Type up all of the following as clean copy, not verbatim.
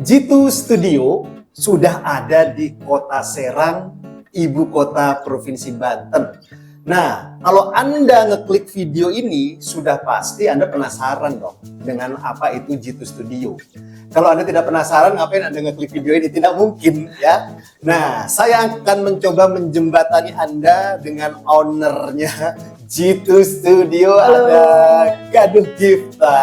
Jitu Studio sudah ada di Kota Serang, ibu kota Provinsi Banten. Nah, kalau Anda ngeklik video ini, sudah pasti Anda penasaran dong dengan apa itu Jitu Studio. Kalau Anda tidak penasaran, ngapain Anda ngeklik video ini? Tidak mungkin, ya. Nah, saya akan mencoba menjembatani Anda dengan ownernya Jitu Studio. Halo. Ada Gaduh Gifta.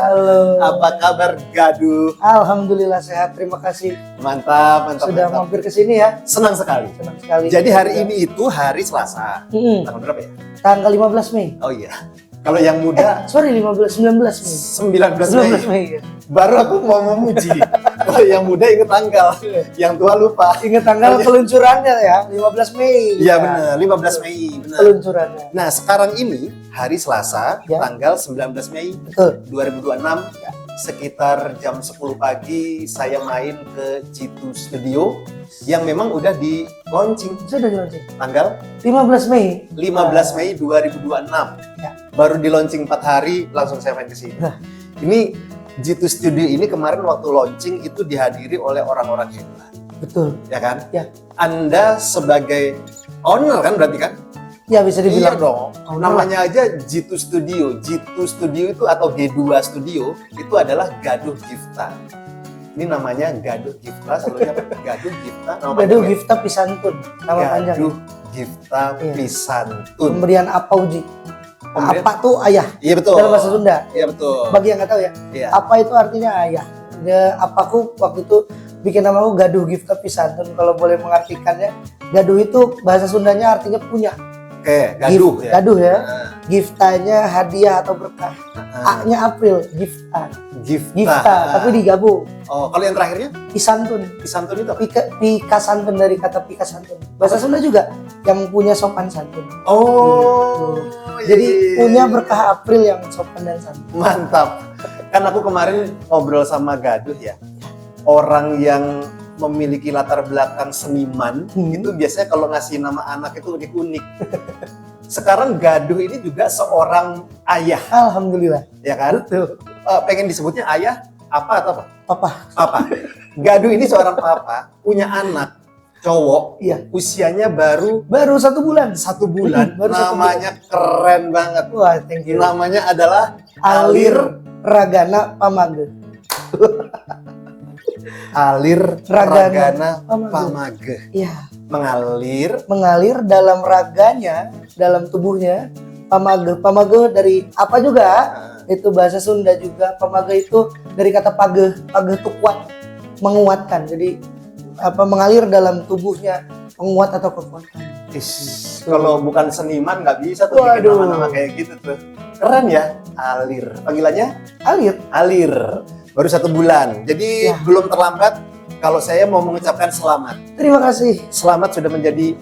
Halo. Apa kabar Gaduh? Alhamdulillah sehat, terima kasih. Mantap, mantap, Sudah mantap. mampir ke sini ya. Senang sekali. Senang sekali. Jadi hari ini itu hari Selasa. Tanggal berapa ya? Tanggal 15 Mei. Oh iya. Kalau yang muda Sorry 19 Mei. 19 19 Mei. Mei. Ya. Baru aku mau memuji. Kalau yang muda inget tanggal, yang tua lupa. Ingat tanggal peluncurannya ya, 15 Mei. Iya benar, 15 Mei, benar. Peluncurannya. Nah, sekarang ini hari Selasa, Ya. tanggal 19 Mei Betul. 2026, ya, sekitar jam 10 pagi saya main ke Jitu Studio yang memang udah di launching Sudah di-launching. tanggal 15 Mei. 15 Mei 2026. Ya. Baru di launching 4 hari langsung saya main ke sini. Nah. Ini Jitu Studio ini kemarin waktu launching itu dihadiri oleh orang-orang hebat, Betul. ya kan? Ya. Anda sebagai owner kan berarti kan? Ya bisa Iya dibilang. dong. Owner. Namanya aja Jitu Studio. Jitu Studio itu atau G2 Studio itu adalah Gaduh Gifta. Ini namanya Gaduh Gifta, seluruhnya Gaduh Gifta. Nama Gaduh panjangnya Gifta Pisantun. Nama panjang. Gaduh Gifta Iya. Pisantun. Pemberian apauji. Pemberian- Apa tuh ayah? Iya betul. Dalam bahasa Sunda. Iya betul. Bagi yang nggak tahu ya. Iya. Apa itu artinya ayah? Apaku waktu itu bikin namaku Gaduh Gifta Pisantun. Kalau boleh mengartikannya, gaduh itu bahasa Sundanya artinya punya. Oke, gaduh ya. Gaduh ya. Nah, Giftanya hadiah atau berkah. nah. A-nya April, Gifta. Gifta. Gifta, tapi digabung. Oh, kalau yang terakhirnya Pisantun. Pisantun itu apa? Pika santun dari kata pika santun. Bahasa Sunda juga yang punya sopan santun. Oh, Jadi iya. punya berkah April yang sopan dan santun. Mantap. Kan aku kemarin ngobrol sama Gaduh ya. Orang yang memiliki latar belakang seniman itu biasanya kalau ngasih nama anak itu unik-unik. Sekarang Gaduh ini juga seorang ayah, Alhamdulillah. ya kan? Pengen disebutnya ayah apa atau apa? Papa. Papa. Gaduh ini seorang papa, punya anak cowok, Iya. usianya baru Baru 1 bulan. 1 bulan. Baru 1 Namanya keren banget. Wah, thank you. Namanya adalah Alir Ragana Pamage. Alir Ragana Ragana Pamage. Iya, Mengalir dalam raganya, dalam tubuhnya. Pamage, pamage dari apa juga? Itu bahasa Sunda juga. Pamage itu dari kata page. Page itu kuat, menguatkan. Jadi mengalir dalam tubuhnya, menguat atau kekuatan. kalau bukan seniman nggak bisa tuh bikin Waduh. nama-nama kayak gitu tuh. Keren ya, Alir. Panggilannya Alir. Alir. Baru 1 bulan. Jadi Ya. belum terlambat kalau saya mau mengucapkan selamat. Terima kasih. Selamat sudah menjadi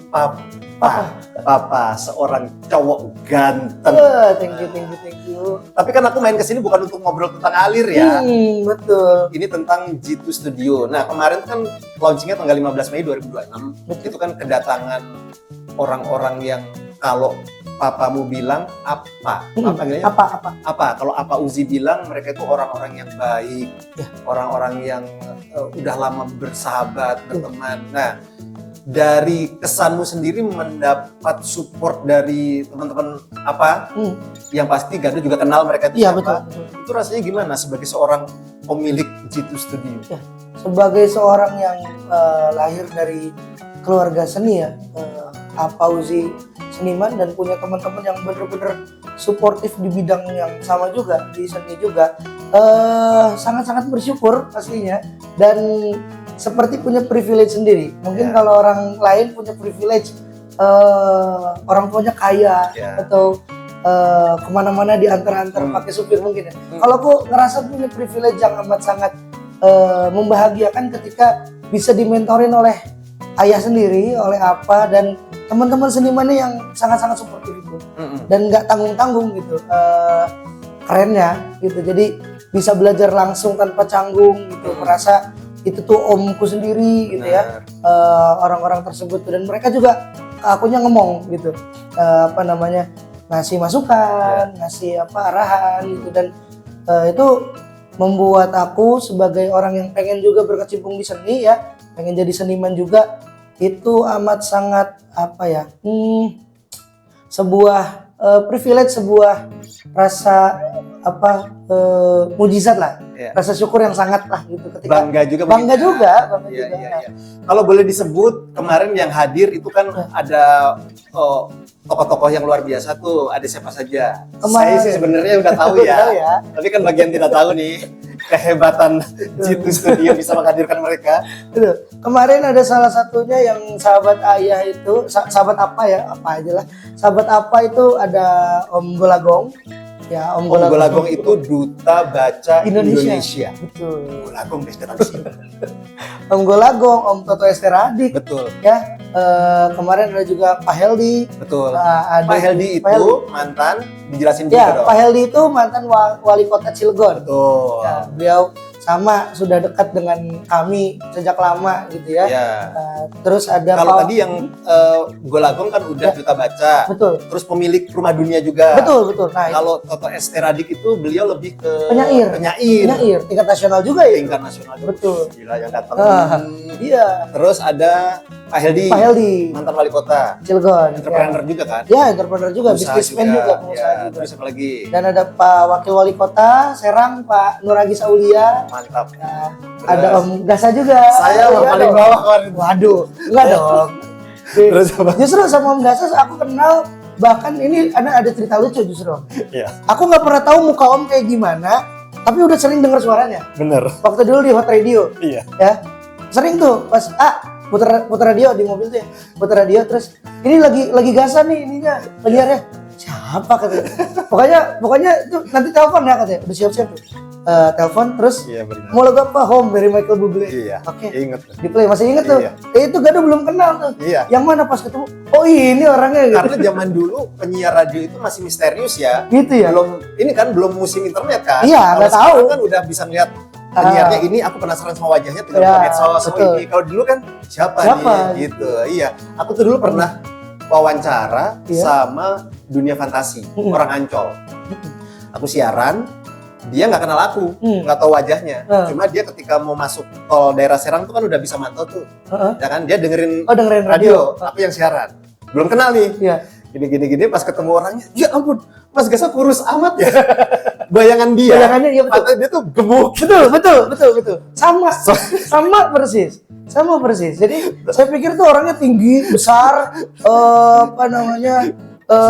papa seorang cowok ganteng. Thank you. Tapi kan aku main ke sini bukan untuk ngobrol tentang Alir ya. Betul. Ini tentang Jitu Studio. Nah, kemarin kan launchingnya tanggal 15 Mei 2026. Betul. Itu kan kedatangan orang-orang yang kalau papamu bilang apa? Panggilnya apa? Kalau apa Uzi bilang mereka itu orang-orang yang baik, Ya. orang-orang yang udah lama bersahabat, berteman. Nah, dari kesanmu sendiri mendapat support dari teman-teman apa? Yang pasti Gaduh juga kenal mereka itu Iya, siapa? betul. Itu rasanya gimana sebagai seorang pemilik Jitu Studio? Sebagai seorang yang lahir dari keluarga seni ya, Apa Uzi seniman dan punya teman-teman yang benar-benar suportif di bidang yang sama juga, di seni juga, sangat-sangat bersyukur pastinya, dan seperti punya privilege sendiri. Mungkin Ya. kalau orang lain punya privilege, orang tuanya kaya, Ya. atau kemana-mana diantar-antar pakai supir mungkin ya. Kalau aku ngerasa punya privilege yang amat sangat membahagiakan ketika bisa dimentorin oleh ayah sendiri, oleh apa, dan teman-teman senimannya yang sangat-sangat suportif itu, dan nggak tanggung-tanggung gitu, kerennya gitu. Jadi bisa belajar langsung tanpa canggung gitu, merasa itu tuh omku sendiri gitu ya, orang-orang tersebut, dan mereka juga akunya ngomong gitu, ngasih masukan, ngasih arahan gitu, dan itu membuat aku sebagai orang yang pengen juga berkecimpung di seni ya, pengen jadi seniman juga, itu amat sangat apa ya, sebuah privilege, sebuah rasa apa mujizat lah, Iya. rasa syukur yang sangat lah gitu ketika Bangga juga. bangga mungkin. juga. Iya, iya, iya. Kalau boleh disebut kemarin yang hadir itu kan ada tokoh-tokoh yang luar biasa tuh, ada siapa saja? Kemarin. Saya sih sebenarnya udah tahu Udah tahu ya. ya. Tapi kan bagian tidak tahu nih kehebatan Jitu Studio bisa menghadirkan mereka. Betul. Kemarin ada salah satunya yang sahabat ayah itu, sahabat apa ya, apa aja lah. Sahabat apa itu ada Om Golagong. Ya, Om Om Golagong itu Duta Baca Indonesia. Betul. Golagong deh datang sini. Om Golagong, Om Toto Esteradik. Betul, Ya, kemarin ada juga Pak Heldi. betul. Ada Pak Heldi Pak itu mantan, dijelasin juga Ya, dong. Pak Heldi itu mantan wali kota Cilegon. Betul. Ya, beliau sama sudah dekat dengan kami sejak lama gitu ya. Ya. Terus ada Kalau Pak- tadi yang Golagong kan udah Ya. Duta Baca. betul, Terus pemilik Rumah Dunia juga. betul. Nah, Kalau Toto Esteradik itu beliau lebih ke Penyair. penyair. penyair tingkat nasional juga ya. Tingkat nasional. Betul. Gila yang datang. Iya, Terus ada Pak Heldi, Pak Heldi, mantan wali kota, Cilegon. entrepreneur juga kan. Ya, entrepreneur juga, Pengusaha bisnismen juga, pengusaha Ya, juga. terus apa lagi? Dan ada Pak Wakil Wali Kota Serang, Pak Nuragi Saulia. Mantap. Nah, Terus? ada Om Gasa juga. Saya Iya paling dong. bawah kan. Waduh, enggak dong. Terus apa? Justru sama Om Gasa aku kenal, bahkan ini ada cerita lucu justru. Iya, Aku nggak pernah tahu muka Om kayak gimana, tapi udah sering dengar suaranya. bener. Waktu dulu di Hot Radio, Iya. ya sering tuh pas puter radio di mobil tuh ya, puter radio terus ini lagi Gasa nih ininya penyiarnya siapa katanya. pokoknya itu nanti telepon ya katanya, udah siap-siap tuh. Telepon terus Iya, bener. mau lagu apa, Home dari Michael Bublé. Iya. Oke, Ingat. di play, masih inget tuh. Iya. Itu Gado belum kenal tuh. Iya. Yang mana pas ketemu, oh ini orangnya gitu. Karena zaman dulu penyiar radio itu masih misterius ya. Gitu ya. Belum musim internet kan. Iya, Kalau nggak tahu. sekarang kan udah bisa ngeliat penyiarnya ini, aku penasaran sama wajahnya, tinggal Ya, buka medsos. Oh, betul. ini. Kalau dulu kan siapa Siapa? nih gitu. Iya. Aku tuh dulu pernah wawancara Iya. sama Dunia Fantasi, Mm-mm. orang Ancol. Aku siaran, dia nggak kenal aku, Hmm. nggak tahu wajahnya. Hmm. Cuma dia ketika mau masuk tol daerah Serang tuh kan udah bisa mantau tuh. Heeh. Ya kan, dia dengerin Oh dengerin radio, radio. aku yang siaran. Belum kenal nih. Iya. Gini pas ketemu orangnya, ya ampun, Mas Gasa kurus amat ya. Bayangan dia, Bayangannya iya betul. mata dia tuh gemuk. Betul. Sama persis. Jadi saya pikir tuh orangnya tinggi, besar, apa namanya?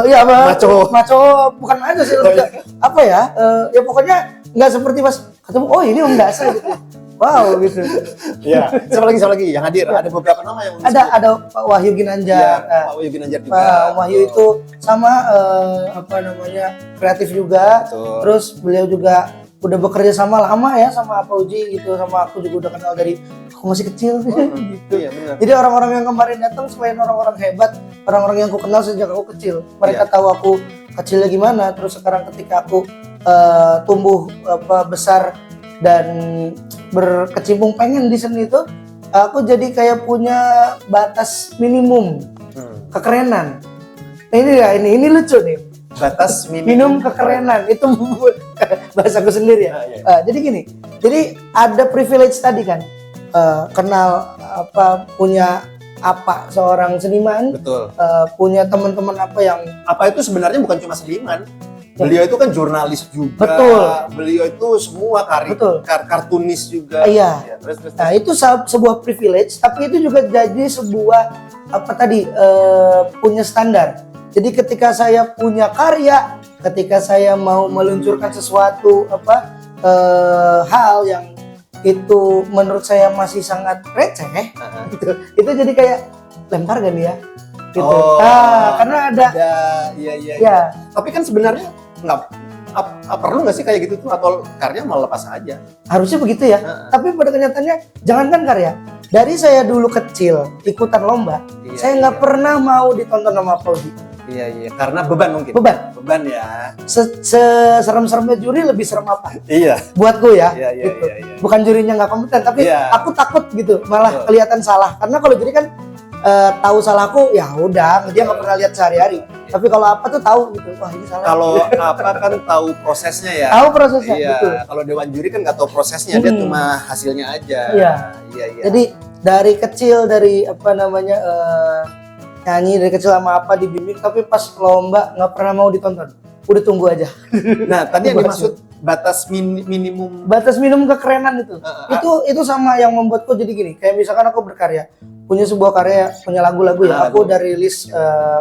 Ya apa? Maco. Bukan maco sih, lebih ke- apa ya? Ya pokoknya nggak seperti pas ketemu. Oh ini Om Gasa gitu. Wow gitu. Ya, siapa lagi yang hadir? Ada beberapa nama yang Ada Pak Wahyu Ginanjar. Ya, Pak Wahyu Ginanjar juga. Pak Wahyu itu sama apa namanya kreatif juga. Betul. Terus beliau juga udah bekerja sama lama ya sama Pak Uji gitu, sama aku juga udah kenal dari aku masih kecil gitu. Iya benar. Jadi orang-orang yang kemarin datang selain orang-orang hebat, orang-orang yang aku kenal sejak aku kecil. Mereka Iya. tahu aku kecilnya gimana, terus sekarang ketika aku tumbuh besar dan berkecimpung pengen di seni itu, aku jadi kayak punya batas minimum kekerenan. Ini lucu nih. Batas Minum kekerenan itu bahasaku sendiri ya. Iya. Jadi gini, jadi ada privilege tadi kan, kenal punya apa seorang seniman, Betul. punya teman-teman apa yang Apa itu sebenarnya bukan cuma seniman. Beliau itu kan jurnalis juga. Betul. Beliau itu semua Betul. kartunis juga. Iya. Ya, terus. Nah itu sebuah privilege, tapi itu juga jadi sebuah punya standar. Jadi ketika saya punya karya, ketika saya mau meluncurkan sesuatu hal yang itu menurut saya masih sangat receh, gitu, itu jadi kayak lempar kan ya, gitu. Oh, Karena ada Iya. ya Tapi kan sebenarnya perlu nggak sih kayak gitu tuh, atau karya malah lepas aja? harusnya begitu ya. Tapi pada kenyataannya jangankan karya. Dari saya dulu kecil ikutan lomba, Iya, saya nggak pernah mau ditonton sama Paudi. Iya, karena beban mungkin. Beban. Ya. Serem-seremnya juri lebih serem apa? Iya. Buatku ya. Iya. Gitu. Bukan jurinya nggak kompeten, tapi Iya. aku takut gitu, malah Betul. kelihatan salah. Karena kalau juri kan tahu salahku ya udah, dia nggak pernah lihat sehari-hari. Tapi kalau apa tuh tahu gitu, wah ini salah. Kalau apa kan tahu prosesnya ya. Tahu prosesnya, Iya. betul. Kalau Dewan Juri kan nggak tahu prosesnya, dia cuma hasilnya aja. Iya. Iya. Jadi dari kecil, dari apa namanya nyanyi dari kecil sama apa dibimbing, tapi pas lomba nggak pernah mau ditonton. Udah tunggu aja. Nah, tadi yang dimaksud batas minimum. Batas minimum kekerenan itu. Itu sama yang membuatku jadi gini. Kayak misalkan aku berkarya, punya sebuah karya, punya lagu-lagu ya. Aku udah rilis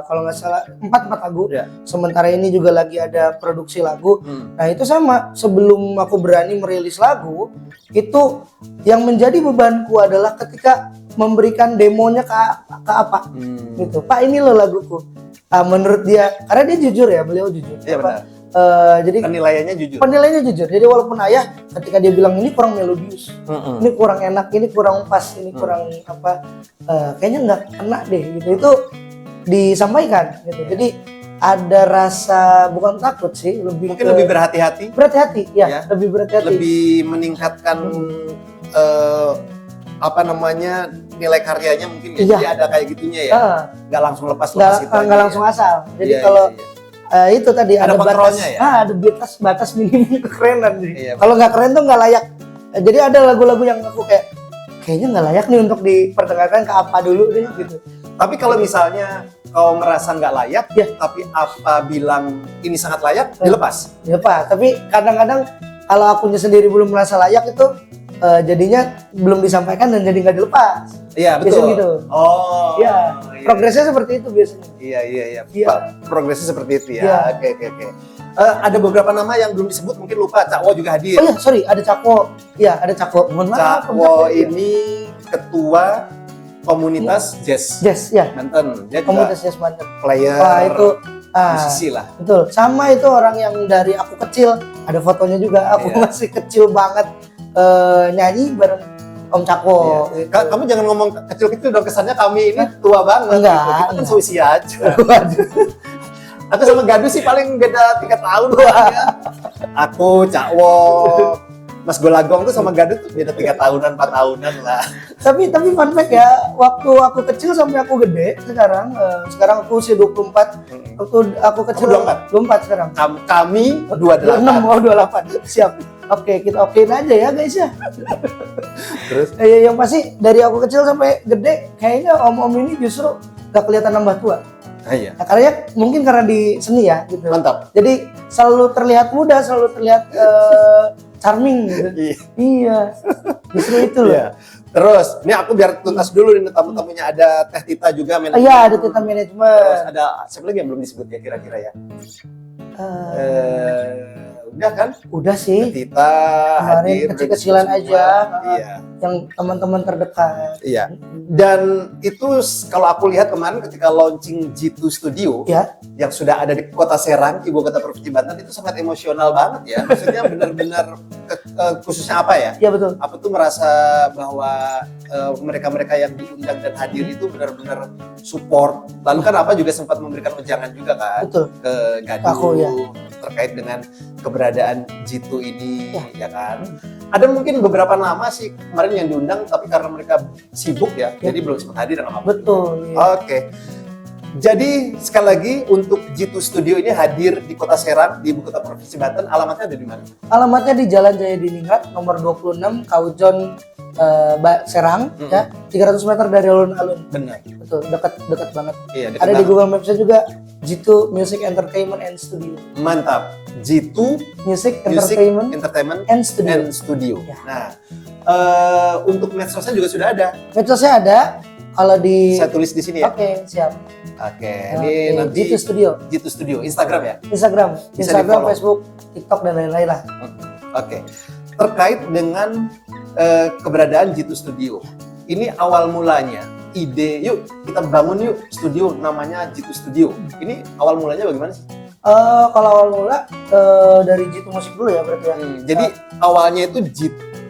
kalau nggak salah 4 lagu. Ya. Sementara ini juga lagi ada produksi lagu. Nah itu sama. Sebelum aku berani merilis lagu, itu yang menjadi bebanku adalah ketika memberikan demonya ke apa, gitu. Pak ini loh laguku. Menurut dia, karena dia jujur ya, beliau jujur. Iya benar. Jadi Penilaiannya jujur. penilaiannya jujur. Jadi walaupun ayah ketika dia bilang ini kurang melodius, ini kurang enak, ini kurang pas, ini kurang apa, kayaknya nggak kena deh gitu. Itu disampaikan gitu. Jadi ada rasa bukan takut sih, Mungkin lebih berhati-hati. berhati-hati ya, Ya. lebih berhati-hati. Lebih meningkatkan apa namanya nilai karyanya mungkin Iya. jadi ada kayak gitunya ya. Nggak langsung lepas itu Nggak aja langsung ya. asal. Jadi Iya, kalau iya. itu tadi Ada ada batas, kontrolnya ya? ada batas minimum kekerenan. Iya. Kalau nggak keren tuh nggak layak. Jadi ada lagu-lagu yang aku kayaknya nggak layak nih untuk diperdengarkan ke apa dulu deh gitu. Tapi kalau misalnya kau merasa nggak layak, Ya. tapi apa bilang ini sangat layak, dilepas. Ya Pak, tapi kadang-kadang kalau akunya sendiri belum merasa layak itu jadinya belum disampaikan dan jadi nggak dilepas. Iya betul. Biasanya gitu. Oh. Iya, progresnya seperti itu biasanya. Iya. Iya. Pak, progresnya seperti itu ya. Iya. Oke. Ada beberapa nama yang belum disebut, mungkin lupa. Cakwo juga hadir. Oh iya, sorry, ada Cakwo. Iya, ada Cakwo. Mohon maaf. Cakwo ini ketua komunitas jazz Jazz, ya. Banten. Dia juga Komunitas Jazz Banten. player Wah, itu musisi lah. betul. Sama itu orang yang dari aku kecil, ada fotonya juga. Aku Iya. masih kecil banget nyanyi bareng Om Cakwo. Iya. Kamu jangan ngomong kecil-kecil dong, kesannya kami ini tua banget. Enggak, Kita kan enggak. seusia aja. Waduh. Aku sama Gadu sih paling beda 3 tahun ya. Aku, Cakwo, Mas Golagong tuh sama Gadu tuh beda 3 tahunan, 4 tahunan lah. Tapi fun fact ya, waktu aku kecil sampai aku gede sekarang aku usia 24. Waktu aku kecil Kamu 24 sekarang. Kami 26 28. mau 28. Siap. Oke, kita okein aja ya guys ya. Terus Yang pasti dari aku kecil sampai gede kayaknya om-om ini justru gak kelihatan nambah tua. iya. Nah, karena mungkin karena di seni ya gitu. Mantap. Jadi selalu terlihat muda, selalu terlihat charming gitu. Iya. Justru itu loh. Iya. Terus, ini aku biar tuntas dulu nih tamu-tamunya, ada Teh Tita juga manajemen. Iya, ada Tita manajemen. Terus ada siapa lagi yang belum disebut ya kira-kira ya? Udah kan? Udah sih. Tita Kemarin hadir, kecil-kecilan udah aja. Iya. Yang teman-teman terdekat. Iya. Dan itu kalau aku lihat kemarin ketika launching G2 Studio Ya. yang sudah ada di Kota Serang, ibu kota Provinsi Banten, itu sangat emosional banget ya. Maksudnya benar-benar khususnya apa ya? Iya betul. Aku tuh merasa bahwa mereka-mereka yang diundang dan hadir itu benar-benar support. Lalu kan apa juga sempat memberikan wejangan juga kan Betul. ke Gadu Aku, ya. terkait dengan keberadaan G2 ini, ya kan. Ada mungkin beberapa nama sih kemarin yang diundang, tapi karena mereka sibuk ya, jadi belum sempat hadir dan apa. Betul. Iya. Oke. Jadi sekali lagi untuk G2 Studio ini hadir di Kota Serang, di ibu kota Provinsi Banten. Alamatnya ada di mana? Alamatnya di Jalan Jaya Diningrat nomor 26 Kaujon Serang ya, 300 meter dari alun-alun. Benar. Betul, dekat banget. Iya, dekat Ada di banget. Google Maps-nya juga G2 Music Entertainment and Studio. Mantap. G2 Music Music Entertainment Entertainment and Studio. and Studio. Ya. Nah, untuk medsosnya juga sudah ada. Medsosnya ada. Kalau di Saya tulis di sini ya. Oke, siap. Oke, Oke, ini nanti G2 Studio. G2 Studio, Instagram ya. Instagram, Bisa di-follow. Facebook, TikTok dan lain-lain lah. Oke. Terkait dengan keberadaan G2 Studio. Ini awal mulanya ide, yuk kita bangun yuk studio namanya G2 Studio. Ini awal mulanya bagaimana sih? Kalau awal mula dari G2 Musik dulu ya berarti ya. Jadi awalnya itu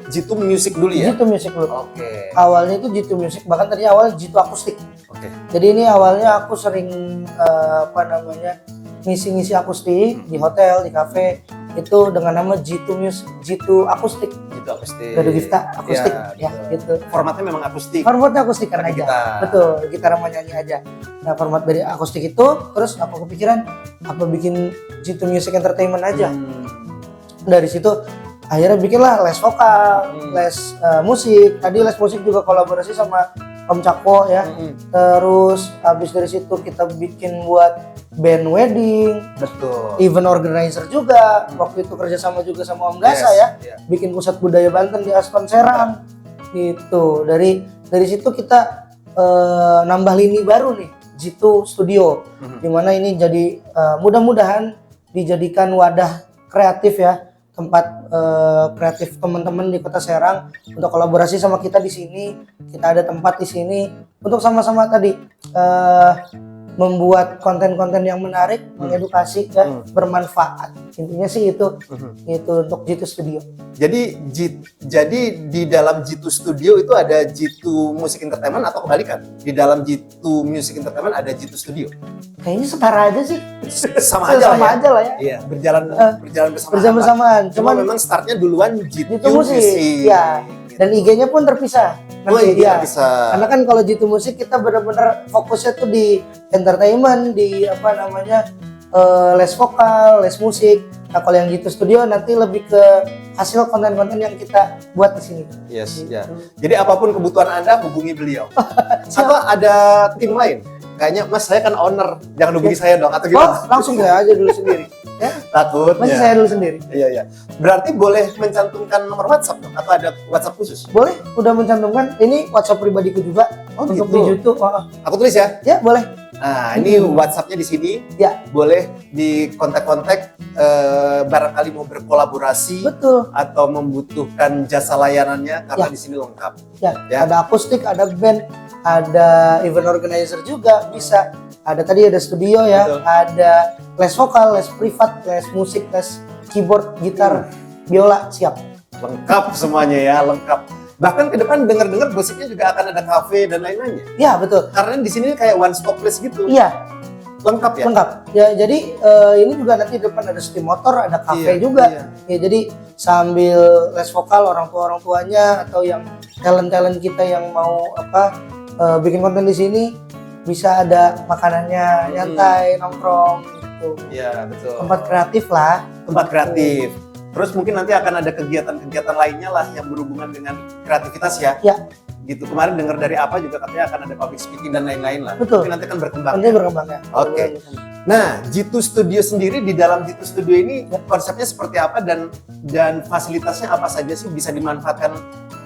G2 Music dulu ya? G2 Music dulu. Oke. Awalnya itu G2 Music, bahkan tadi awal G2 Akustik. Oke. Jadi ini awalnya aku sering ngisi-ngisi akustik di hotel, di kafe. itu dengan nama G2 Akustik. Gitu akustik. Gaduh Gifta Akustik ya betul. gitu. Formatnya memang akustik. Formatnya akustik kan Pakai aja. gitar. Betul, gitar sama nyanyi aja. Nah, format dari akustik itu terus aku kepikiran apa bikin G2 Music Entertainment aja. Dari situ akhirnya bikinlah les vokal, les musik. Tadi les musik juga kolaborasi sama Om Cako ya. Terus habis dari situ kita bikin buat band wedding, Betul. event organizer juga. Waktu itu kerjasama juga sama Om Gasa ya, bikin pusat budaya Banten di Aspon Serang. Gitu. Dari situ kita nambah lini baru nih, G2 Studio. Dimana ini jadi mudah-mudahan dijadikan wadah kreatif ya, tempat kreatif teman-teman di Kota Serang untuk kolaborasi sama kita di sini. Kita ada tempat di sini untuk sama-sama tadi membuat konten-konten yang menarik, mengedukasi ya, bermanfaat. Intinya sih itu untuk G2 Studio. Jadi di dalam G2 Studio itu ada G2 Music Entertainment atau kebalikan? Di dalam G2 Music Entertainment ada G2 Studio. Kayaknya setara aja sih. Sama aja lah ya. ya. Iya, berjalan Bersamaan. Cuma memang startnya duluan G2 Musik. Ya. Dan IG-nya pun terpisah. Iya, bisa. Karena kan kalau G2 Musik kita benar-benar fokusnya tuh di entertainment, di les vokal, les musik. Nah, kalau yang G2 Studio nanti lebih ke hasil konten-konten yang kita buat di sini. Yes, ya. Jadi apapun kebutuhan Anda hubungi beliau. Atau ada tim lain? Kayaknya Mas, saya kan owner, jangan hubungi saya dong atau gimana? Langsung saya aja dulu sendiri. Ya? Takutnya. Masih saya dulu sendiri. Iya. Berarti boleh mencantumkan nomor WhatsApp dong? Atau ada WhatsApp khusus? Boleh, udah mencantumkan. Ini WhatsApp pribadiku juga untuk di YouTube. Aku tulis ya? Ya, boleh. Nah, ini WhatsApp-nya di sini. Ya. Boleh di kontak-kontak barangkali mau berkolaborasi. Betul. Atau membutuhkan jasa layanannya karena di sini lengkap. Ya, ada akustik, ada band, ada event organizer juga bisa. Ada tadi ada studio ya, Betul. ada les vokal, les privat, les musik, les keyboard, gitar, biola, siap. Lengkap semuanya ya, lengkap. Bahkan ke depan dengar-dengar gosipnya juga akan ada kafe dan lain-lainnya. Ya, betul. Karena di sini kayak one stop place gitu. Iya, Lengkap ya? lengkap. Ya, jadi ini juga nanti di depan ada steam motor, ada kafe juga. Iya. Ya, jadi sambil les vokal orang tuanya atau yang talent kita yang mau bikin konten di sini bisa ada makanannya, nyantai, nongkrong gitu. Iya, betul. Tempat kreatif lah. Tempat kreatif. Terus mungkin nanti akan ada kegiatan-kegiatan lainnya lah yang berhubungan dengan kreativitas ya. Ya. Gitu. Kemarin dengar dari apa juga katanya akan ada public speaking dan lain-lain lah. Betul. Mungkin nanti akan berkembang. Nanti berkembang ya. Oke. Nah, G2 Studio sendiri, di dalam G2 Studio ini konsepnya seperti apa dan fasilitasnya apa saja sih, bisa dimanfaatkan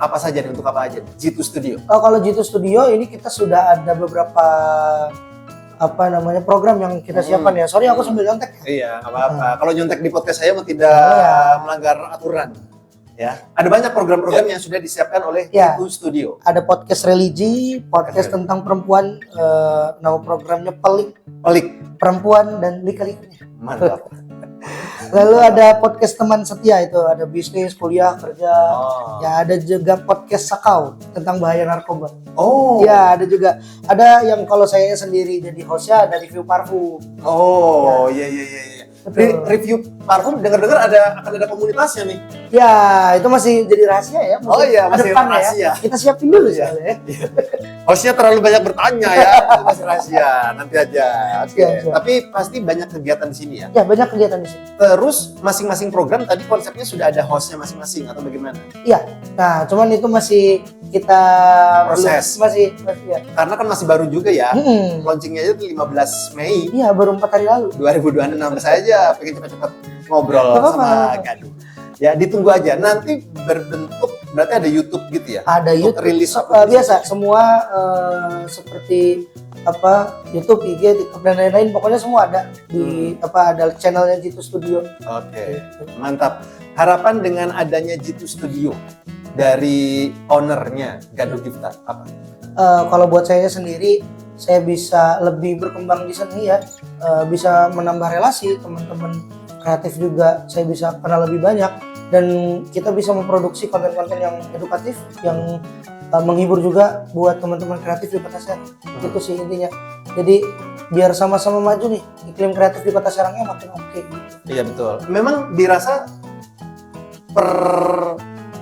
apa saja nih, untuk apa aja G2 Studio? Kalau G2 Studio ini kita sudah ada beberapa program yang kita siapkan ya. Sorry aku sambil nyontek. Iya, nggak apa-apa. Kalau nyontek di podcast saya mah tidak melanggar aturan. Ya, ada banyak program-program yang sudah disiapkan oleh G2 Studio. Ada podcast religi, podcast tentang perempuan, nama programnya Pelik Perempuan dan Lika-likunya. Mantap. Lalu ada podcast teman setia, itu ada bisnis, kuliah, kerja. Ya, ada juga podcast Sakau tentang bahaya narkoba. Oh. Ya, ada juga. Ada yang kalau saya sendiri jadi hostnya, ada review parfum. Oh, iya. Review parfum, dengar-dengar akan ada komunitasnya nih. Ya, itu masih jadi rahasia ya. Oh iya, masih depan rahasia. Ya. Kita siapin dulu ya. Hostnya terlalu banyak bertanya ya, itu masih rahasia, nanti aja. Oke. Siap. Tapi pasti banyak kegiatan di sini ya. Ya, banyak kegiatan di sini. Terus masing-masing program tadi konsepnya sudah ada hostnya masing-masing atau bagaimana? Iya. Nah, cuman itu masih kita Proses. masih ya. Karena kan masih baru juga ya. Launchingnya aja 15 Mei Iya, baru 4 hari lalu. 2026 saja, pengen cepat-cepat ngobrol sama Gaduh. Ya, ditunggu aja. Nanti berbentuk berarti ada YouTube gitu ya? Ada untuk YouTube. rilis Biasa semua seperti YouTube, IG, TikTok dan lain-lain, pokoknya semua ada di ada channelnya G2 Studio. Oke. Mantap. Harapan dengan adanya G2 Studio dari ownernya Gaduh Gifta apa? Kalau buat saya sendiri, saya bisa lebih berkembang di sini ya, bisa menambah relasi teman-teman kreatif juga, saya bisa kenal lebih banyak, dan kita bisa memproduksi konten-konten yang edukatif, yang menghibur juga buat teman-teman kreatif di Kota Serang. Itu sih intinya. Jadi biar sama-sama maju nih, iklim kreatif di Kota Serangnya makin oke gitu. Iya betul. Memang dirasa per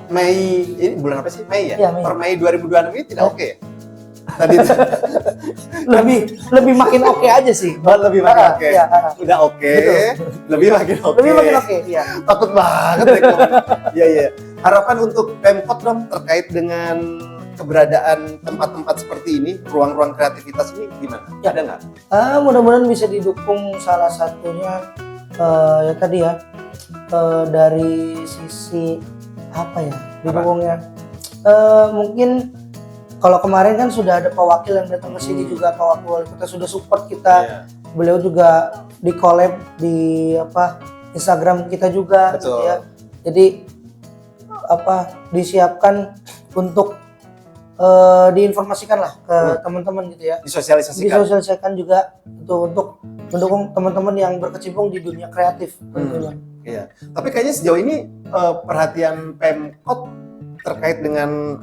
Mei, ini bulan apa sih? Mei ya? Iya, Mei. Per Mei 2026 ini tidak oke ya? Tadi lebih makin oke aja sih. lebih makin Ah, oke. iya, Udah oke, Betul. lebih makin oke. Lebih makin oke, iya. Takut banget ya. Iya iya. Harapan untuk Pemkot dong terkait dengan keberadaan tempat-tempat seperti ini, ruang-ruang kreativitas ini gimana? Ya. Ada nggak? Mudah-mudahan bisa didukung salah satunya ya tadi ya dari sisi apa ya didukungnya. Mungkin kalau kemarin kan sudah ada Pak Wakil yang datang ke sini juga, Pak Wakil Wali Kota sudah support kita. Iya. Beliau juga di collab di Instagram kita juga gitu Betul. ya. Jadi disiapkan untuk diinformasikan lah ke teman-teman gitu ya. Disosialisasikan. Disosialisasikan juga untuk mendukung teman-teman yang berkecimpung di dunia kreatif tentunya. Iya. Tapi kayaknya sejauh ini perhatian Pemkot terkait dengan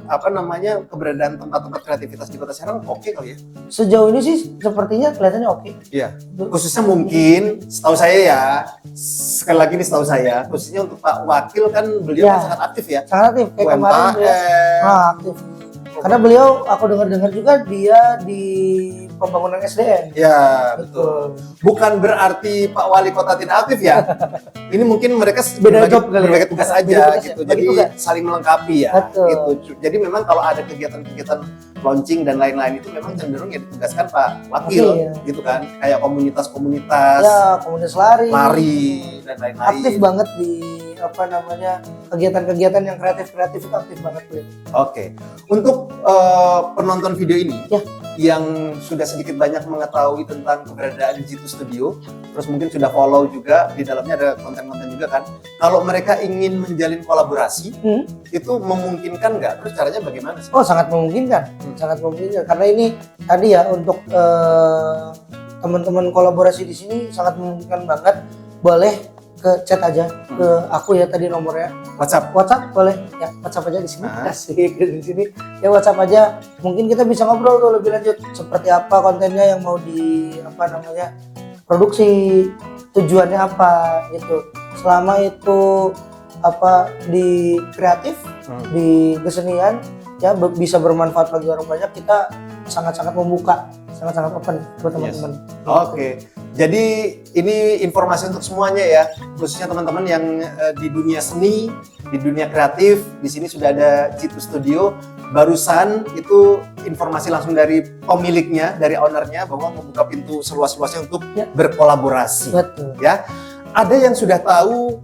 keberadaan tempat-tempat kreativitas di Kota Serang oke kali ya? Sejauh ini sih sepertinya kelihatannya oke. Iya. Khususnya mungkin setahu saya ya, sekali lagi nih setahu saya, khususnya untuk Pak Wakil kan beliau Ya. kan sangat aktif ya. Sangat aktif kayak kemarin beliau UMKM. aktif. Karena beliau aku dengar juga dia di pembangunan SDM. Ya, betul. Bukan berarti Pak Wali Kota tidak aktif ya. Ini mungkin mereka Beda job kali ya. berbagi tugas Beda aja tugas ya, gitu. bagi Jadi tugas. saling melengkapi ya. Betul. Gitu. Jadi memang kalau ada kegiatan-kegiatan launching dan lain-lain itu memang cenderung ya ditugaskan Pak Wakil Wakil. gitu kan. Kayak komunitas-komunitas, Ya, komunitas lari. dan lain-lain. Aktif banget di kegiatan-kegiatan yang kreatif itu aktif banget beliau. Oke, untuk penonton video ini Ya. yang sudah sedikit banyak mengetahui tentang keberadaan Jitu Studio, terus mungkin sudah follow juga di dalamnya ada konten-konten juga kan. Kalau mereka ingin menjalin kolaborasi, itu memungkinkan nggak? Terus caranya bagaimana sih? Oh, sangat memungkinkan, sangat memungkinkan. Karena ini tadi ya untuk teman-teman kolaborasi di sini sangat memungkinkan banget. Boleh ke chat aja ke aku ya tadi nomornya. WhatsApp boleh ya, WhatsApp aja di sini. Asik di sini. Ya WhatsApp aja. Mungkin kita bisa ngobrol tuh lebih lanjut seperti apa kontennya yang mau produksi, tujuannya apa gitu. Selama itu di kreatif, di kesenian ya bisa bermanfaat bagi orang banyak, kita sangat-sangat membuka, sangat-sangat open buat teman-teman. Oke. Jadi ini informasi untuk semuanya ya, khususnya teman-teman yang di dunia seni, di dunia kreatif. Di sini sudah ada Jitu Studio. Barusan itu informasi langsung dari pemiliknya, dari ownernya bahwa membuka pintu seluas-luasnya untuk berkolaborasi. Betul. Ya, ada yang sudah tahu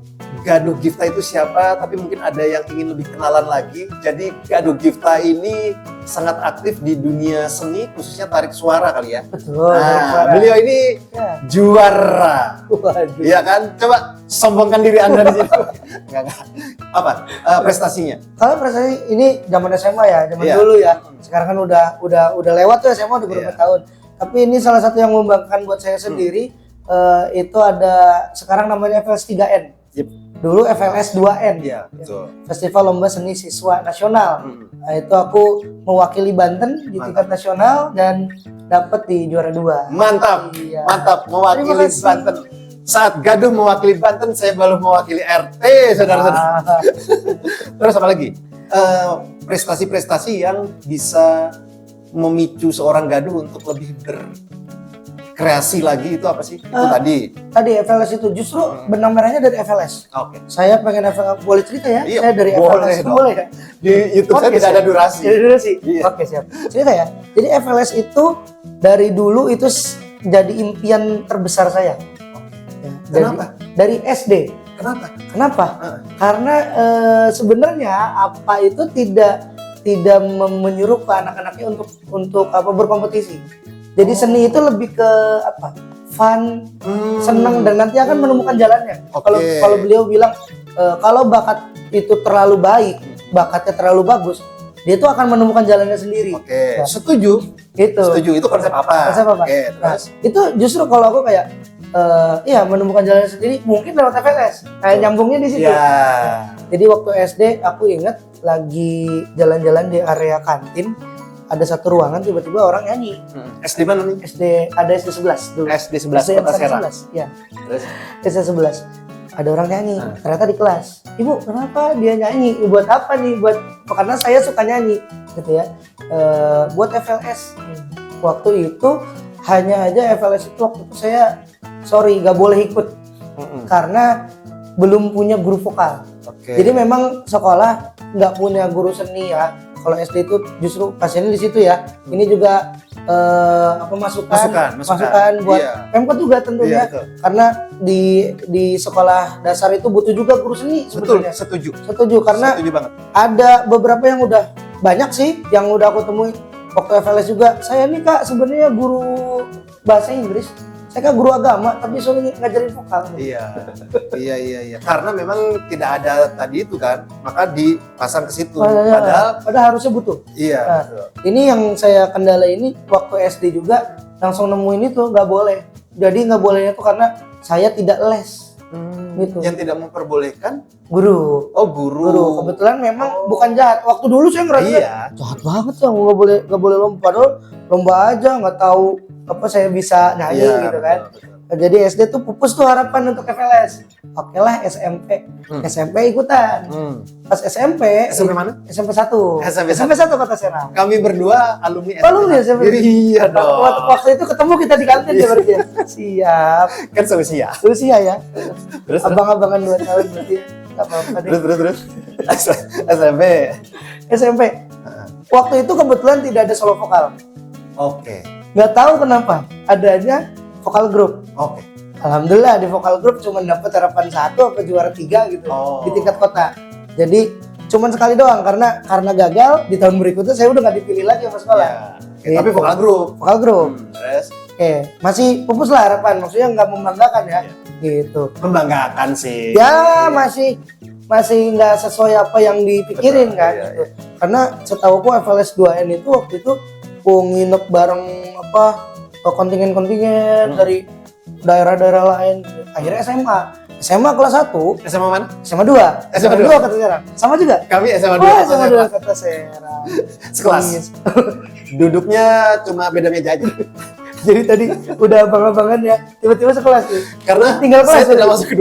Gaduh Gifta itu siapa, tapi mungkin ada yang ingin lebih kenalan lagi. Jadi Gaduh Gifta ini sangat aktif di dunia seni, khususnya tarik suara kali ya. Betul. Nah, beliau ini juara. Waduh. Iya kan? Coba sombongkan diri Anda di sini. Enggak. Apa? Prestasinya? Kalau prestasi ini zaman SMA ya, zaman Iya. dulu ya. Sekarang kan udah lewat tuh SMA udah beberapa tahun. Tapi ini salah satu yang membanggakan buat saya sendiri. Itu ada sekarang namanya FLS 3N. Yep. Dulu FLS 2N. Iya, betul. Festival Lomba Seni Siswa Nasional. Nah, itu aku mewakili Banten di tingkat nasional dan dapat di juara 2. Mantap. Iya. Mantap Terima mewakili kasih. Banten. Saat Gaduh mewakili Banten, saya baru mewakili RT, saudara-saudara. Terus apa lagi? Prestasi-prestasi yang bisa memicu seorang Gaduh untuk lebih berkreasi lagi itu apa sih? Itu tadi. Tadi FLS itu justru benang merahnya dari FLS. Oke. Saya pengen FLS, boleh cerita ya? Iya, Saya dari boleh FLS. dong. Boleh ya? Di YouTube saya Oke, tidak ada siap. durasi. Tidak ada durasi. Iya. Oke, siap. Cerita ya. Jadi FLS itu dari dulu itu jadi impian terbesar saya. Ya, Kenapa? Dari SD. Kenapa? Kenapa? Karena sebenarnya apa itu tidak menyuruh ke anak-anaknya untuk berkompetisi. Jadi seni itu lebih ke fun, senang dan nanti akan menemukan jalannya. Oke. Kalau beliau bilang kalau bakat itu terlalu baik, bakatnya terlalu bagus, dia itu akan menemukan jalannya sendiri. Oke. Ya. Setuju. Gitu. Setuju. Itu konsep apa? Konsep apa? Oke, Nah, terus. itu justru kalau aku kayak menemukan jalannya sendiri mungkin lewat FLS. Kayak nyambungnya di situ. Ya. Jadi waktu SD aku ingat lagi jalan-jalan di area kantin, ada satu ruangan tiba-tiba orang nyanyi. SD mana nih? Ada SD 11 dulu. SD 11 Kota Serang. Ya. Terus? SD 11. Ada orang nyanyi, ternyata di kelas. Ibu, kenapa dia nyanyi? Buat apa nih? Karena saya suka nyanyi, gitu ya. Buat FLS. Waktu itu hanya aja FLS itu waktu itu saya gak boleh ikut karena belum punya guru vokal. Jadi memang sekolah nggak punya guru seni ya. Kalau SD itu justru pasiennya di situ ya. Ini juga masukan buat Pemkot juga tentunya. Karena di sekolah dasar itu butuh juga guru seni sebetulnya. Setuju karena ada beberapa yang udah banyak sih yang udah aku temui waktu FLS juga. Saya nih Kak sebenarnya guru bahasa Inggris. Saya kan guru agama, tapi soalnya ngajarin vokal. Iya. Karena memang tidak ada tadi itu kan, maka dipasang ke situ. Padahal harusnya butuh. Iya. Nah, ini yang saya kendala ini waktu SD juga langsung nemuin itu nggak boleh. Jadi nggak bolehnya itu karena saya tidak les. Gitu. Yang tidak memperbolehkan? Guru. Oh guru. Kebetulan memang bukan jahat. Waktu dulu saya ngerasa jahat banget ya, nggak boleh lomba. Padahal lomba aja nggak tahu apa saya bisa nyanyi gitu kan. Betul. Jadi SD tuh pupus tuh harapan untuk FLS. Oke lah SMP. SMP ikutan. Pas SMP mana? SMP 1. SMP 1 Kota Serang. Kami berdua alumni SMP. Iya dong. Waktu itu ketemu kita di kantin ya berarti. Siap. Kan seusia. Seusia ya. Terus abang-abangan 2 tahun berarti. Enggak apa-apa deh. Terus. SMP. Waktu itu kebetulan tidak ada solo vokal. Nggak tahu kenapa adanya vokal grup. Alhamdulillah di vokal grup cuma dapat harapan 1 apa juara 3 gitu di tingkat kota. Jadi cuma sekali doang karena gagal di tahun berikutnya saya udah nggak dipilih lagi sama sekolah. Gitu. Tapi vokal grup. Terus? Masih pupus lah harapan, maksudnya nggak membanggakan ya. Gitu. Membanggakan sih. Ya masih nggak sesuai apa yang dipikirin. Betul, kan. Gitu. Karena setahuku FLS 2N itu waktu itu nginep bareng kontingen dari daerah-daerah lain. Akhirnya SMA kelas 1. SMA mana? SMA 2 Kota Serang. Sama juga? Kami SMA 2 SMA 2 Kota Serang. Sekelas. Duduknya cuma beda meja aja. Jadi tadi udah abang-abangan ya, tiba-tiba sekelas nih. Karena tinggal kelas saya sudah masuk ke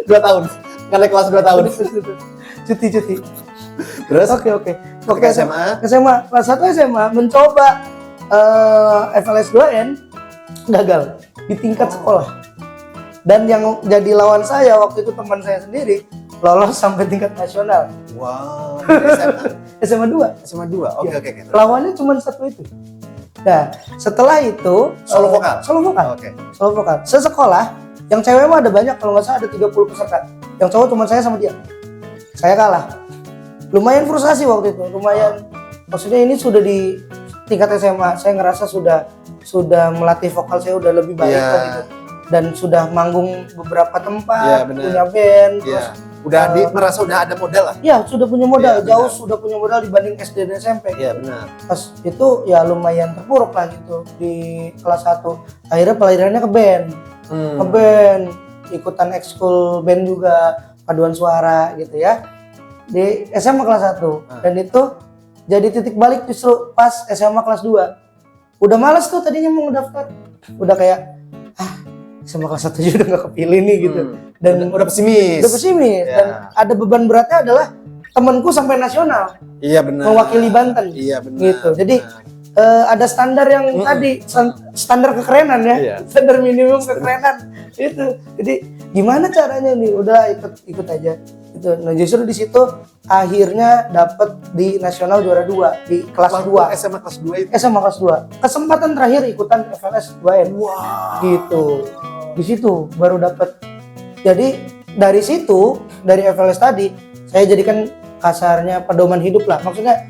2 tahun. Karena kelas 2 tahun. Cuti. Terus? Oke. SMA kelas 1 SMA mencoba FLS 2N gagal di tingkat sekolah. Dan yang jadi lawan saya waktu itu teman saya sendiri lolos sampai tingkat nasional. Wow. SMA 2. Oke. Lawannya cuma satu itu. Nah, setelah itu solo vokal. Solo vokal. Sesekolah yang cewek mah ada banyak, kalau nggak salah ada 30 peserta. Yang cowok cuma saya sama dia. Saya kalah. Lumayan frustasi waktu itu, maksudnya ini sudah di tingkat SMA, saya ngerasa sudah melatih vokal saya udah lebih baik gitu. Dan sudah manggung beberapa tempat, punya band, terus udah merasa udah ada modal lah. Iya, sudah punya modal, sudah punya modal dibanding SD dan SMP. Iya, benar. Pas itu ya lumayan terpuruk lah gitu di kelas 1. Akhirnya pelajarannya ke band. Ke band, ikutan ekskul band juga, paduan suara gitu ya. Di SMA kelas 1 dan itu jadi titik balik justru pas SMA kelas 2. Udah males tuh tadinya mau ngedaftar. Udah kayak SMA kelas 1 aja udah gak kepilih nih gitu. Dan udah pesimis. Dan ada beban beratnya adalah temanku sampai nasional. Iya benar. Mewakili Banten. Iya benar. Gitu. Jadi ada standar yang tadi standar kekerenan ya. Iya. Standar minimum kekerenan itu. Jadi gimana caranya nih? Udah ikut aja. Itu. Nah justru di situ akhirnya dapat di nasional juara 2 di kelas 2. SMA kelas 2 itu. SMA kelas 2. Kesempatan terakhir ikutan FLS 2N. Wow. Gitu. Di situ baru dapat. Jadi dari situ, dari FLS tadi, saya jadikan kasarnya pedoman hidup lah. Maksudnya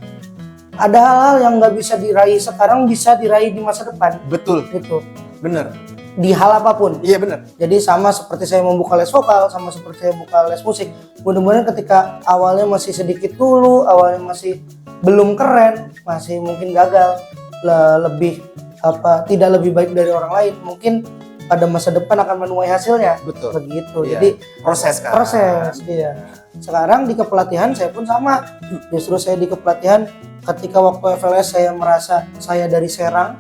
ada hal-hal yang nggak bisa diraih sekarang bisa diraih di masa depan. Betul. Gitu. Bener. Di hal apapun. Iya benar. Jadi sama seperti saya membuka les vokal, sama seperti saya buka les musik. Mudah-mudahan ketika awalnya masih sedikit dulu, awalnya masih belum keren, masih mungkin gagal, lebih tidak lebih baik dari orang lain, mungkin pada masa depan akan menuai hasilnya. Betul. Begitu. Iya. Jadi proses kan. Iya. Sekarang di kepelatihan saya pun sama. Justru saya di kepelatihan ketika waktu FLS saya merasa saya dari Serang,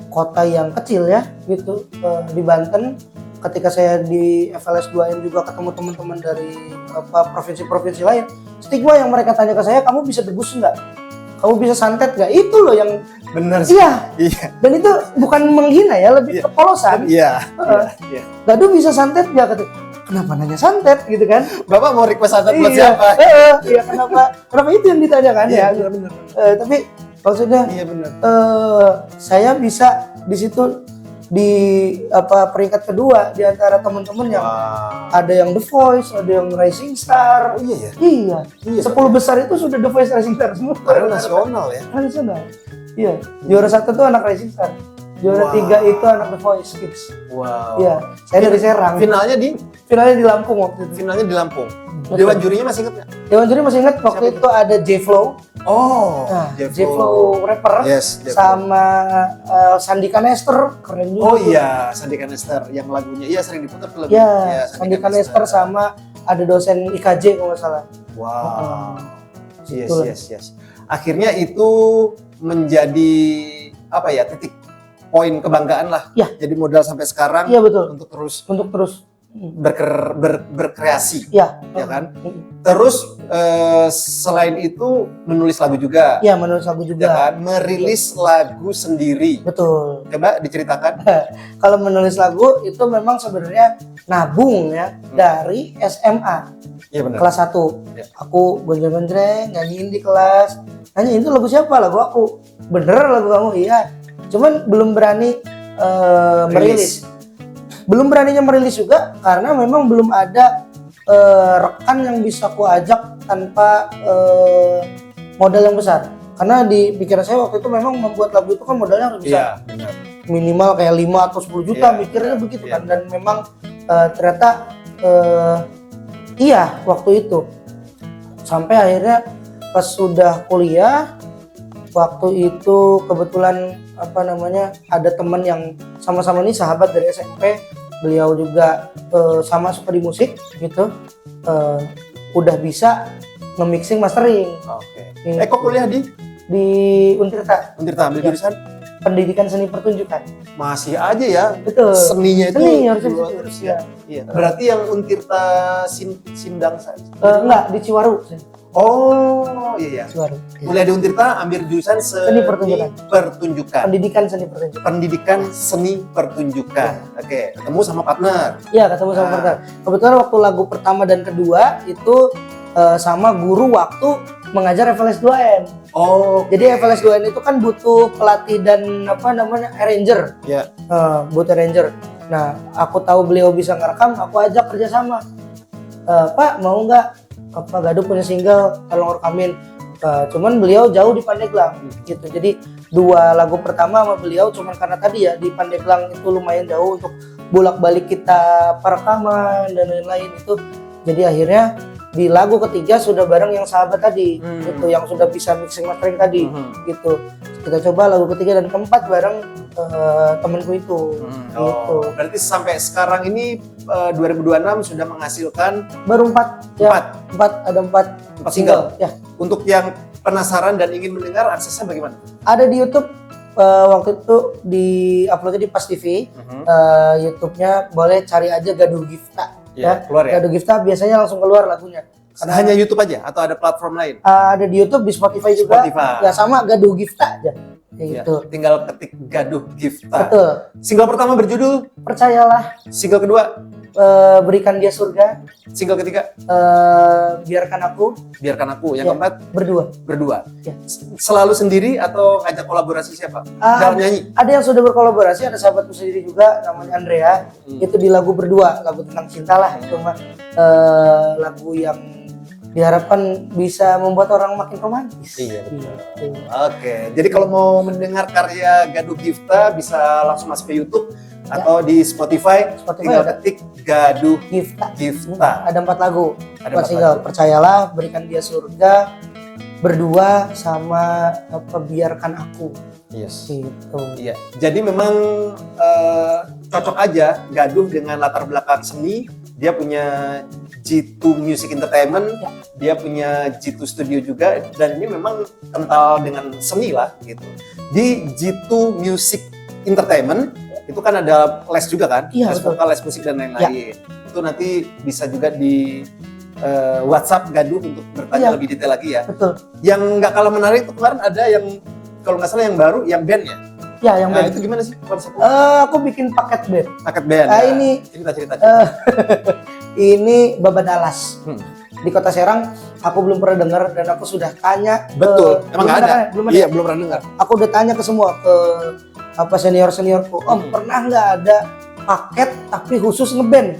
kota yang kecil ya gitu, di Banten. Ketika saya di FLS 2M juga ketemu teman-teman dari provinsi-provinsi lain, stigma yang mereka tanya ke saya, kamu bisa debus nggak? Kamu bisa santet nggak? Itu loh yang Benar sih. iya. Dan itu bukan menghina ya, lebih kepolosan. Iya. Gaduh bisa santet nggak? Kenapa nanya santet gitu kan? Bapak mau request santet buat Iya, siapa? iya kenapa itu yang ditanyakan ya? benar. Tapi maksudnya Iya benar. saya bisa di situ di peringkat kedua di antara teman-teman yang ada yang The Voice, ada yang Rising Star. Oh iya ya. Iya. Iya. 10 besar itu sudah The Voice, Rising Star semua. Karena nasional ya. Nasional. Iya. Juara 1 tuh anak Rising Star. Juara 3 itu anak The Voice Kids. Wow. Iya. Saya dari Serang. Finalnya di Lampung waktu itu. finalnya di Lampung. Betul. Dewan jurinya masih ingat nggak? Dewan juri masih ingat waktu Siapa itu ada J-Flow. Oh, Nah, J-Flow rapper. Yes, J-Flow. Sama Sandika Nestor, keren juga. Oh tuh. iya, Sandika Nestor yang lagunya iya sering diputar film. Ya, Sandika Nestor sama ada dosen IKJ kalau nggak salah. Wow. Yes, Itulah. yes. Akhirnya itu menjadi apa ya, titik poin kebanggaan lah. Ya. Jadi modal sampai sekarang Iya betul. untuk terus Untuk terus. berkreasi, Ya. ya kan? Terus selain itu menulis lagu juga, Ya, menulis lagu ya juga. kan? Merilis lagu sendiri. Betul. Coba diceritakan. Kalau menulis lagu itu memang sebenarnya nabung ya dari SMA Iya benar. kelas 1. Ya. Aku gonjreng-gonjreng nyanyiin di kelas. Nanya itu lagu siapa? Lagu aku. Bener lagu kamu? Iya. Cuman belum berani merilis. Belum beraninya merilis juga karena memang belum ada rekan yang bisa aku ajak tanpa modal yang besar. Karena di pikiran saya waktu itu memang membuat lagu itu kan modalnya harus bisa Iya, benar. minimal kayak 5 atau 10 juta, Iya, mikirnya iya, begitu iya. kan. Dan memang ternyata iya waktu itu. Sampai akhirnya pas sudah kuliah, waktu itu kebetulan ada teman yang sama-sama nih sahabat dari SMP. Beliau juga sama suka di musik gitu, udah bisa nge-mixing mastering Oke. Ini. Kok kuliah di Untirta, Untirta ambil Ya. jurusan? pendidikan seni pertunjukan. Masih aja ya. Betul. Seninya itu Seni harusnya dua di situ, terus ya. Iya. Berarti yang Untirta Sindang Enggak, di Ciwaru. Oh, iya. Ciwaru. Kuliah di Untirta ambil jurusan Seni pertunjukan. pertunjukan. Pendidikan seni pertunjukan. Pendidikan seni pertunjukan. Oke, ketemu sama partner. Iya, ketemu sama partner. Kebetulan waktu lagu pertama dan kedua itu sama guru waktu mengajar FLS 2M. Oh, Jadi FLS 2M itu kan butuh pelatih dan arranger. ya. Butuh arranger. Nah, aku tahu beliau bisa ngerekam, aku ajak kerjasama. Pak, mau nggak Gaduh punya single, tolong rekamin. Cuman beliau jauh di Pandeglang gitu. Jadi 2 lagu pertama sama beliau cuman karena tadi ya di Pandeglang itu lumayan jauh untuk bolak-balik kita perekaman dan lain-lain itu. Jadi akhirnya di lagu ketiga sudah bareng yang sahabat tadi gitu, yang sudah bisa mixing mastering tadi gitu. Kita coba lagu ketiga dan keempat bareng temanku itu gitu. Oh, berarti sampai sekarang ini 2026 sudah menghasilkan Baru 4 ya. 4 ada 4 4 single ya. Untuk yang penasaran dan ingin mendengar, aksesnya bagaimana? Ada di YouTube waktu itu di uploadnya di Pas TV. YouTube-nya boleh cari aja Gaduh Gifta ya. Keluar ya? Gaduh Gifta biasanya langsung keluar lagunya. Karena Hanya YouTube aja atau ada platform lain? ada di YouTube, di Spotify juga. Spotify. Ya sama Gaduh Gifta aja. Ya, Gitu. tinggal ketik Gaduh Gifta. Betul. Single pertama berjudul, Percayalah, single kedua, berikan dia surga, single ketiga, biarkan aku Biarkan Aku. Yang Ya. keempat, berdua. Berdua. Ya. Selalu sendiri atau ngajak kolaborasi siapa? Ah, Dalam nyanyi? Ada yang sudah berkolaborasi, ada sahabatku sendiri juga namanya Andrea. Itu di lagu Berdua, lagu tentang cinta lah. Itu mah lagu yang diharapkan bisa membuat orang makin romantis. Iya, betul. Gitu. Oke, jadi kalau mau mendengar karya Gaduh Gifta bisa langsung masuk ke YouTube atau di Spotify, tinggal ada. ketik Gaduh Gifta. Gifta. Ada 4 lagu. Ada 4 single. lagu. Percayalah, berikan dia surga, berdua sama biarkan aku. Yes. Gitu. Iya, jadi memang cocok aja Gaduh dengan latar belakang seni dia punya G2 Music Entertainment, Ya. dia punya G2 Studio juga, dan ini memang kental dengan seni lah gitu. Di G2 Music Entertainment itu kan ada les juga kan, Iya, les betul. vokal, les musik dan lain-lain. Itu nanti bisa juga di WhatsApp Gaduh untuk bertanya Iya. lebih detail lagi ya. Betul. Yang nggak kalah menarik itu kemarin ada yang kalau nggak salah yang baru, yang band ya. Ya, yang Nah band. itu gimana sih konsepnya? Aku bikin paket band. Paket band. Ah, ya. ini cerita-cerita. ini Baba Dallas Hmm. di Kota Serang. Aku belum pernah dengar dan aku sudah tanya. Betul. Emang nggak ada? kan? Belum ada. Iya, belum pernah dengar. Aku udah tanya ke semua ke seniorku. Om, pernah nggak ada paket tapi khusus ngeband?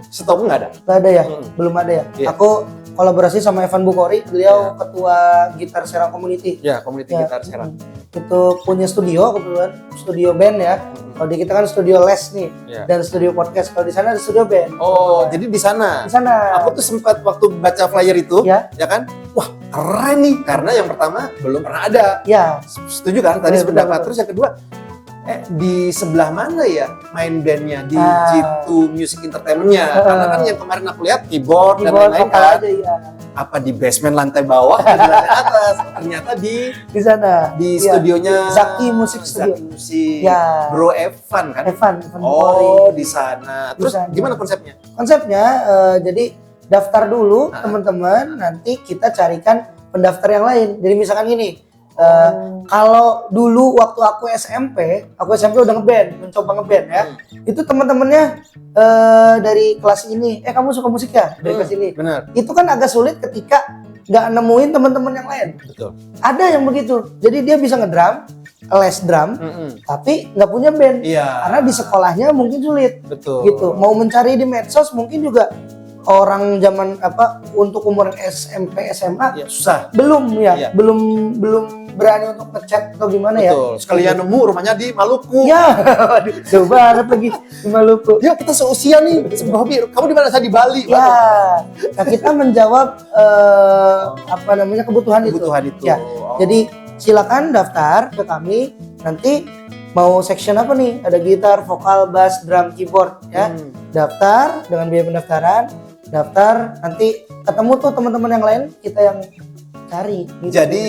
Setahu nggak ada. Nggak ada ya? Mm-mm. Belum ada ya? Iya. Aku kolaborasi sama Evan Bukori, beliau ketua gitar Serang Community. Ya, komunitas Ya, gitar Serang. Itu punya studio kebetulan, studio band ya. Kalau di kita kan studio les nih Ya. dan studio podcast. Kalau di sana ada studio band. Oh, jadi di sana. Di sana. Aku tuh sempat waktu baca flyer itu, Ya. ya kan? Wah, keren nih. Karena yang pertama belum pernah ada. Ya, Setuju kan? Tadi Iya, sependapat. benar. Terus yang kedua, di sebelah mana ya main bandnya di Ah. G2 Music Entertainment-nya? Karena kan yang kemarin aku lihat keyboard dan keyboard lain-lain vokal kan. aja ya. Apa di basement lantai bawah atau di lantai atas? Ternyata Di sana. di Iya. studionya Zaki Music Studio. Zaki Musik. Ya. Bro Evan kan? Evan Bukori. Oh, di sana. Terus Di sana. gimana konsepnya? Konsepnya jadi daftar dulu Ah. teman-teman, nanti kita carikan pendaftar yang lain. Jadi misalkan gini, Oh. kalau dulu waktu aku SMP udah ngeband, mencoba ngeband ya. Itu teman-temannya dari kelas ini, kamu suka musik ya? Dari kelas ini. Benar. Itu kan agak sulit ketika nggak nemuin teman-teman yang lain. Betul. Ada yang begitu. Jadi dia bisa ngedrum, les drum, tapi nggak punya band. Iya. Karena di sekolahnya mungkin sulit Betul. gitu. Mau mencari di medsos mungkin juga orang zaman untuk umur SMP SMA Ya, susah. belum ya, Iya. belum berani untuk ngechat atau gimana ya. Betul. Sekalian nemu rumahnya di Maluku. Ya, waduh, jauh banget lagi di Maluku. Ya, kita seusia nih, hobi. Kamu di mana? Saya di Bali. Ya, nah kita menjawab kebutuhan itu. Kebutuhan itu. Ya, Oh. jadi silakan daftar ke kami. Nanti mau section apa nih? Ada gitar, vokal, bass, drum, keyboard ya. Daftar dengan biaya pendaftaran. Daftar, nanti ketemu tuh teman-teman yang lain, kita yang cari. Gitu. Jadi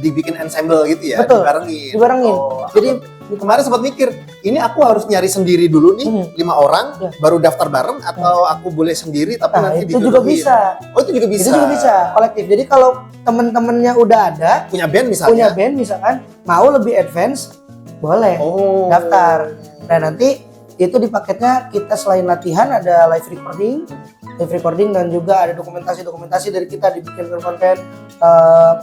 dibikin ensemble gitu ya, Betul. Oh, Dibarengin. Jadi kemarin sempat mikir, ini aku harus nyari sendiri dulu nih, 5 orang, Ya. baru daftar bareng atau aku boleh sendiri tapi nah, nanti itu juga dijodohin? bisa. Oh, itu juga bisa. Itu juga bisa kolektif. Jadi kalau teman-temannya udah ada, Punya band misalnya. punya band misalkan, mau lebih advance, boleh Oh. daftar. Nah nanti itu di paketnya kita selain latihan ada live recording dan juga ada dokumentasi dari kita, dibikin konten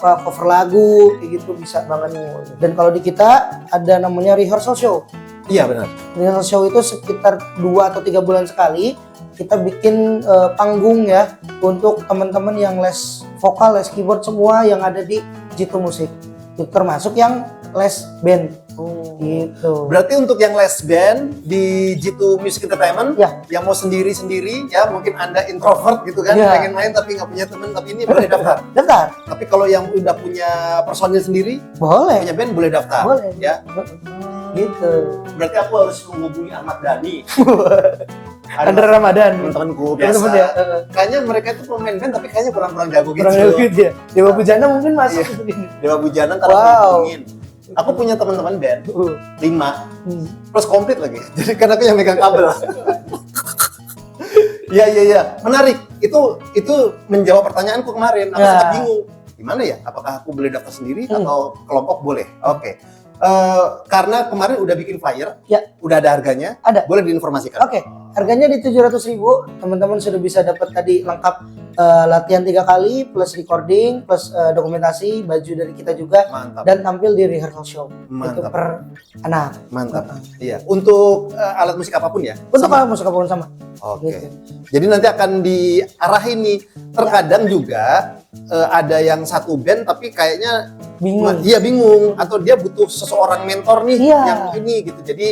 cover lagu kayak gitu bisa banget. Dan kalau di kita ada namanya rehearsal show. Iya benar. Rehearsal show itu sekitar 2 atau 3 bulan sekali kita bikin panggung ya untuk teman-teman yang les vokal, les keyboard semua yang ada di G2 Musik. Itu termasuk yang les band. Gitu. Berarti untuk yang les band di G2 Music Entertainment, Ya. yang mau sendiri-sendiri, ya mungkin Anda introvert gitu kan, Ya. pengen main tapi nggak punya teman, tapi ini boleh daftar. Daftar? Tapi kalau yang udah punya personil sendiri, Boleh. punya band boleh daftar. Boleh. Ya. Gitu. Berarti aku harus menghubungi Ahmad Dhani. Andra Ramadan. Teman-temanku biasa. Teman-teman ya. Kayaknya mereka itu pemain band tapi kayaknya kurang-kurang jago gitu. Kurang lebih gitu ya. Dewa Bujana mungkin masuk Iya. ke sini. Dewa Bujana ntar Wow. aku hubungin. Aku punya teman-teman band 5 plus komplit lagi. Jadi kan aku yang megang kabel. Iya. Menarik. Itu menjawab pertanyaanku kemarin. Aku Ya. sempat bingung. Gimana ya? Apakah aku boleh daftar sendiri atau kelompok boleh? Oke. Karena kemarin udah bikin flyer, Ya. udah ada harganya, Ada. boleh diinformasikan. Oke, harganya di 700.000. Teman-teman sudah bisa dapat tadi lengkap latihan 3 kali plus recording plus dokumentasi, baju dari kita juga Mantap. dan tampil di rehearsal show. Itu Mantap. per anak. Mantap. Iya. Untuk alat musik apapun ya. Untuk Sama? apa musik apapun sama. Oke. Gitu. Jadi nanti akan diarahin nih. Terkadang juga ada yang satu band tapi kayaknya Bingung. Iya bingung atau dia butuh seseorang mentor nih Iya. yang ini gitu. Jadi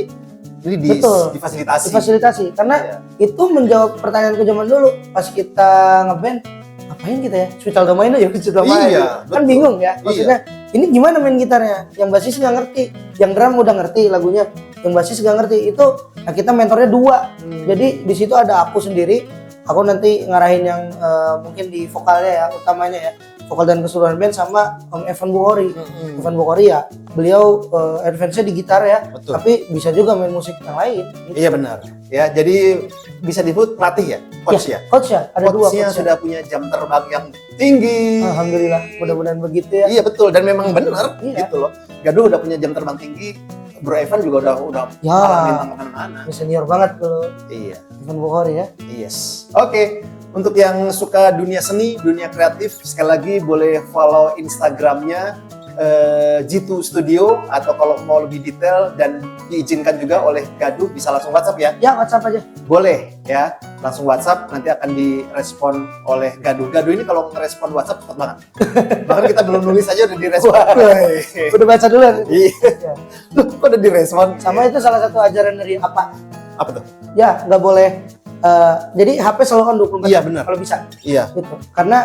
ini Betul. difasilitasi. Difasilitasi karena Iya. itu menjawab pertanyaanku zaman dulu pas kita ngeband, ngapain kita ya? Spital domain aja, spital domain. Iya, Kan betul. bingung ya. Maksudnya ini gimana main gitarnya? Yang basis nggak ngerti, yang drum udah ngerti lagunya, yang basis nggak ngerti. Itu Nah kita mentornya 2. Jadi di situ ada aku sendiri, aku nanti ngarahin yang mungkin di vokalnya ya, utamanya ya, vokal dan keseluruhan band, sama Om Evan Bukhori. Evan Bukhori ya, beliau advance-nya di gitar ya, Betul. tapi bisa juga main musik yang lain. Gitu. Iya benar. Ya, jadi bisa disebut pelatih ya, coach ya. Coach ya, ada 2 Coachnya coach. sudah punya jam terbang yang tinggi. Alhamdulillah, mudah-mudahan begitu ya. Iya betul, dan memang benar Iya. gitu loh. Gaduh udah punya jam terbang tinggi, Bro Evan juga udah Ya. bintang kemana-mana. Senior banget kalau Iya. Evan Bukhori ya. Yes. Oke, untuk yang suka dunia seni, dunia kreatif, sekali lagi boleh follow Instagramnya Jitu Studio, atau kalau mau lebih detail dan diizinkan juga oleh Gaduh bisa langsung WhatsApp ya. Ya WhatsApp aja. Boleh ya, langsung WhatsApp, nanti akan direspon oleh Gaduh. Gaduh ini kalau ngerespon WhatsApp cepat banget. Bahkan kita belum nulis aja udah direspon. Udah baca dulu. Iya. Loh, kok udah direspon? Sama itu salah satu ajaran dari apa? Apa tuh? Ya nggak boleh. Jadi HP selalu kan 24 Iya, jam, benar. kalau bisa. Iya. Gitu. Karena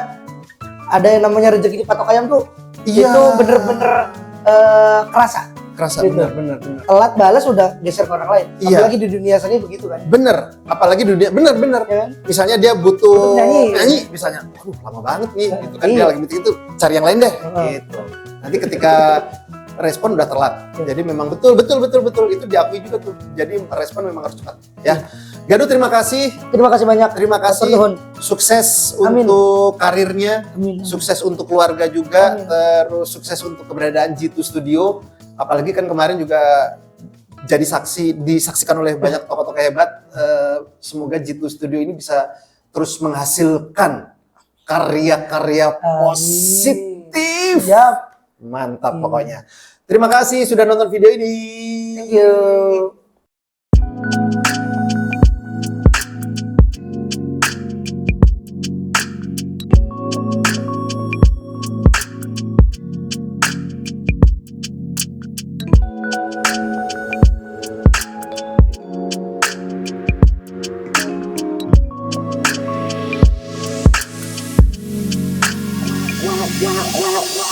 ada yang namanya rezeki di patok ayam tuh. Iya. Itu bener-bener kerasa. Kerasa, Gitu. benar. Telat balas udah geser ke orang lain. Iya. Apalagi di dunia seni begitu kan. Bener, apalagi dunia, bener. Ya kan? Misalnya dia butuh Butuh nyanyi. misalnya, waduh lama banget nih, gitu kan, Iya. dia lagi meeting itu, cari yang lain deh, Heeh. gitu. Nanti ketika respon udah telat, Iya. jadi memang betul, itu diakui juga tuh, jadi respon memang harus cepat, ya. Gaduh terima kasih, Terima kasih banyak. terima kasih, Nuhun. sukses Amin. untuk karirnya, Amin. sukses untuk keluarga juga, Amin. terus sukses untuk keberadaan Jitu Studio, apalagi kan kemarin juga jadi disaksikan oleh banyak tokoh-tokoh hebat. Semoga Jitu Studio ini bisa terus menghasilkan karya-karya Amin. positif. Siap. Mantap pokoknya. Terima kasih sudah nonton video ini. Thank you. Wow.